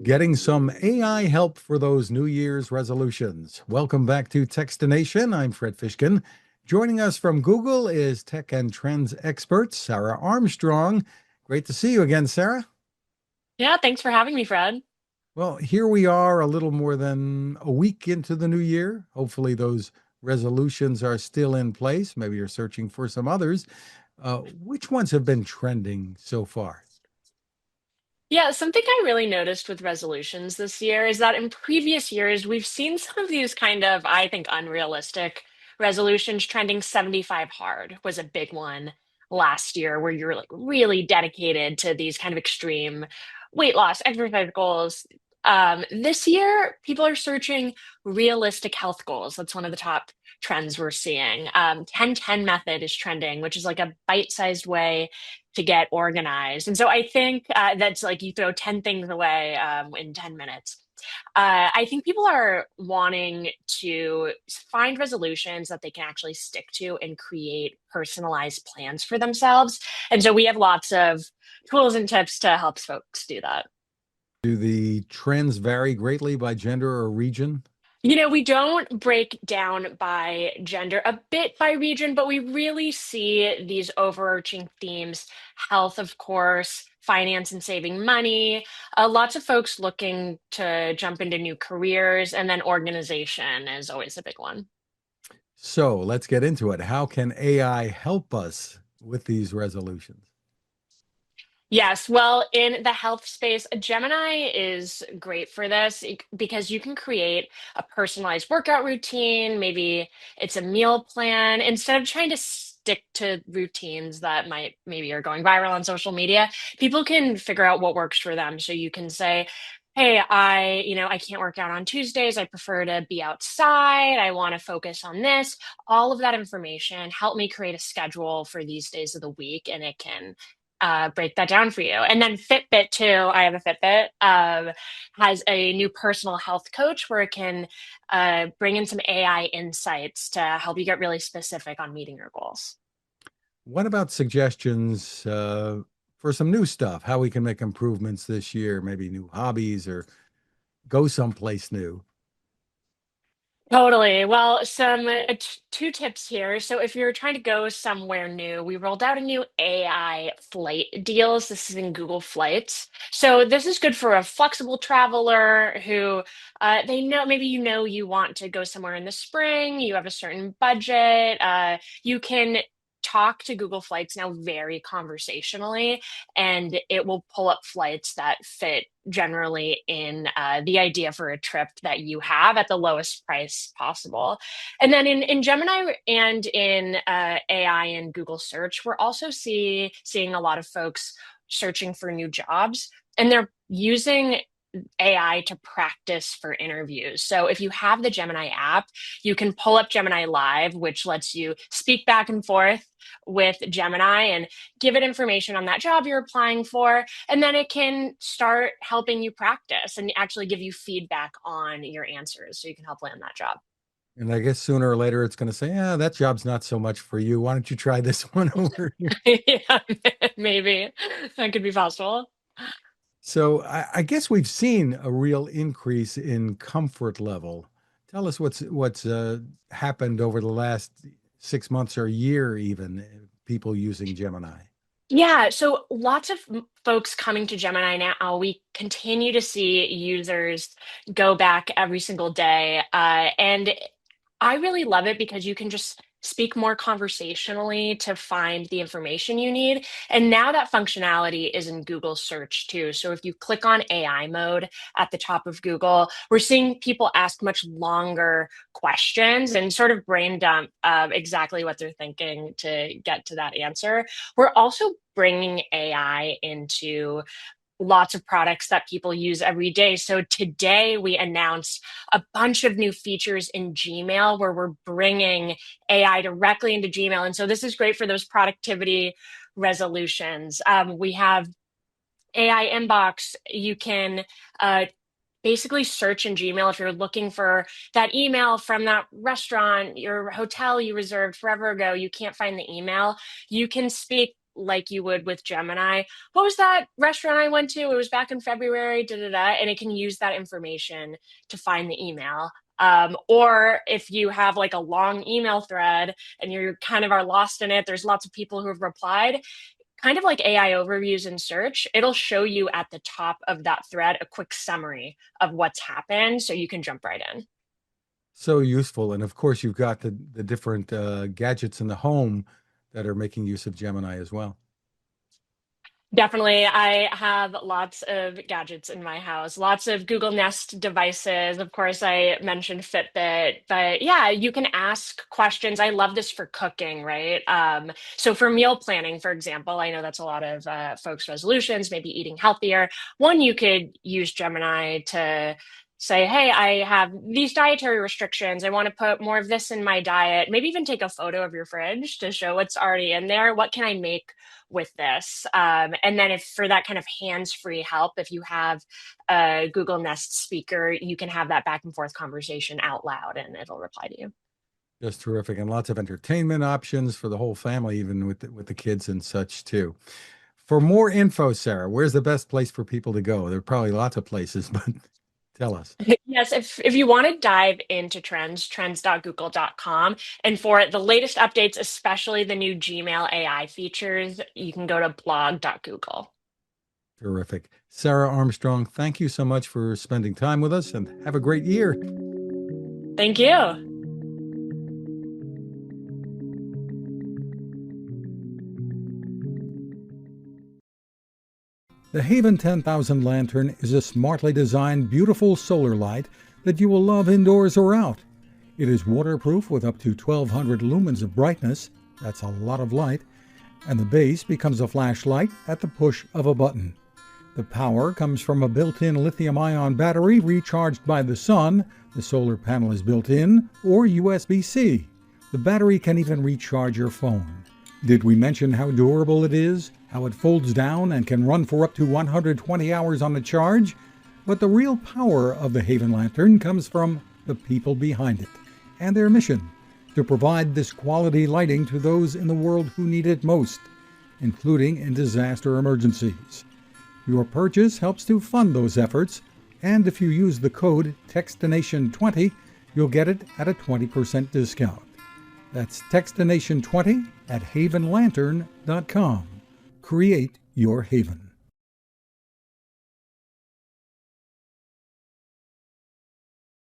Getting some AI help for those New Year's resolutions. Welcome back to Techstination. I'm Fred Fishkin. Joining us from Google is tech and trends expert Sarah Armstrong. Great to see you again, Sarah. Yeah, thanks for having me, Fred. Well, here we are a little more than a week into the new year. Hopefully, those resolutions are still in place. Maybe you're searching for some others. Which ones have been trending so far? Yeah, something I really noticed with resolutions this year is that in previous years, we've seen some of these kind of, I think, unrealistic resolutions trending 75 hard was a big one last year, where you're like really dedicated to these kind of extreme weight loss, exercise goals. This year, people are searching realistic health goals. That's one of the top trends we're seeing. 10-10 method is trending, which is like a bite-sized way to get organized. And so I think that's like you throw 10 things away in 10 minutes. I think people are wanting to find resolutions that they can actually stick to and create personalized plans for themselves. And so we have lots of tools and tips to help folks do that. Do the trends vary greatly by gender or region? We don't break down by gender, a bit by region, but we really see these overarching themes: health, of course, finance and saving money, lots of folks looking to jump into new careers, and then organization is always a big one. So let's get into it. How can AI help us with these resolutions? Yes, well, in the health space, Gemini is great for this because you can create a personalized workout routine. Maybe it's a meal plan. Instead of trying to stick to routines that might maybe are going viral on social media, people can figure out what works for them. So you can say, hey, I can't work out on Tuesdays. I prefer to be outside. I want to focus on this. All of that information help me create a schedule for these days of the week, and it can break that down for you. And then Fitbit too. I have a Fitbit. Has a new personal health coach where it can bring in some AI insights to help you get really specific on meeting your goals. What about suggestions for some new stuff? How we can make improvements this year, maybe new hobbies or go someplace new? Totally. Well, some two tips here. So, if you're trying to go somewhere new, we rolled out a new AI flight deals. This is in Google Flights. So, this is good for a flexible traveler who they know maybe you want to go somewhere in the spring, you have a certain budget. You can talk to Google Flights now very conversationally, and it will pull up flights that fit generally in the idea for a trip that you have at the lowest price possible. And then in Gemini and in AI and Google search, we're also seeing a lot of folks searching for new jobs, and they're using AI to practice for interviews. So if you have the Gemini app, you can pull up Gemini Live, which lets you speak back and forth with Gemini and give it information on that job you're applying for. And then it can start helping you practice and actually give you feedback on your answers so you can help land that job. And I guess sooner or later it's going to say, yeah, that job's not so much for you. Why don't you try this one over here? Yeah, maybe that could be possible. So I guess we've seen a real increase in comfort level. Tell us what's happened over the last 6 months or a year, even people using Gemini. Yeah, so lots of folks coming to Gemini now. We continue to see users go back every single day. And I really love it because you can just speak more conversationally to find the information you need. And now that functionality is in Google search too. So if you click on AI mode at the top of Google, we're seeing people ask much longer questions and sort of brain dump exactly what they're thinking to get to that answer. We're also bringing AI into lots of products that people use every day. So today we announced a bunch of new features in Gmail where we're bringing AI directly into Gmail. And so this is great for those productivity resolutions. We have AI inbox. You can basically search in Gmail if you're looking for that email from that restaurant, your hotel you reserved forever ago, you can't find the email. You can speak like you would with Gemini. What was that restaurant I went to? It was back in February, da da da, and it can use that information to find the email. Or if you have like a long email thread and you kind of are lost in it, there's lots of people who have replied, kind of like AI overviews in search, it'll show you at the top of that thread a quick summary of what's happened so you can jump right in. So useful. And of course, you've got the different gadgets in the home that are making use of Gemini as well. Definitely. I have lots of gadgets in my house, lots of Google Nest devices. Of course, I mentioned Fitbit, but yeah, you can ask questions. I love this for cooking, right? So for meal planning, for example, I know that's a lot of folks' resolutions, maybe eating healthier. One, you could use Gemini to say, hey, I have these dietary restrictions. I want to put more of this in my diet. Maybe even take a photo of your fridge to show what's already in there. What can I make with this? And then if for that kind of hands-free help, if you have a Google Nest speaker, you can have that back and forth conversation out loud and it'll reply to you. Just terrific. And lots of entertainment options for the whole family, even with the kids and such too. For more info, Sarah, where's the best place for people to go? There are probably lots of places, but tell us. Yes, if you want to dive into trends, trends.google.com. And for the latest updates, especially the new Gmail AI features, you can go to blog.google. Terrific. Sarah Armstrong, thank you so much for spending time with us and have a great year. Thank you. The Haven 10,000 lantern is a smartly designed, beautiful solar light that you will love indoors or out. It is waterproof with up to 1,200 lumens of brightness. That's a lot of light. And the base becomes a flashlight at the push of a button. The power comes from a built-in lithium-ion battery recharged by the sun. The solar panel is built in, or USB-C. The battery can even recharge your phone. Did we mention how durable it is? How it folds down and can run for up to 120 hours on a charge? But the real power of the Haven Lantern comes from the people behind it and their mission to provide this quality lighting to those in the world who need it most, including in disaster emergencies. Your purchase helps to fund those efforts, and if you use the code TEXTINATION20, you'll get it at a 20% discount. That's TEXTINATION20 at havenlantern.com. Create your haven.